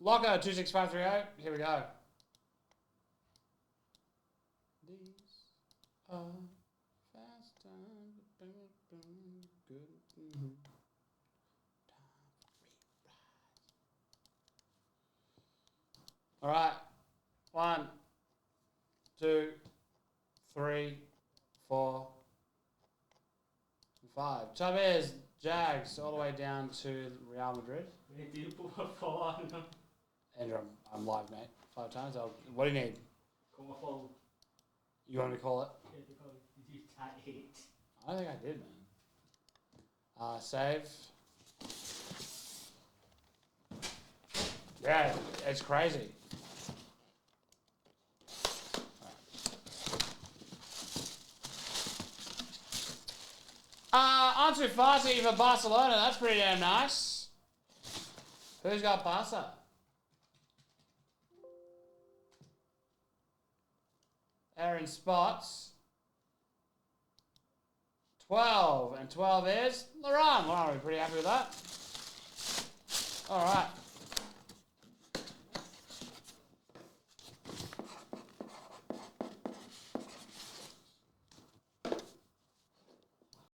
Locker 26530. Here we go. These are fast times. Good. All right. 1, 2, 3, 4, 5. Chavez, Jags, all the way down to Real Madrid. Did you put a 4 on them? Andrew, I'm live, mate. 5 times. What do you need? Call my phone. You want me to call it? Yeah, did you type it? I don't think I did, man. Save. Yeah, it's crazy. Ansu Fati for Barcelona. That's pretty damn nice. Who's got Barca? Aaron Spots. 12. And 12 is Laurent. Well, we're pretty happy with that. All right.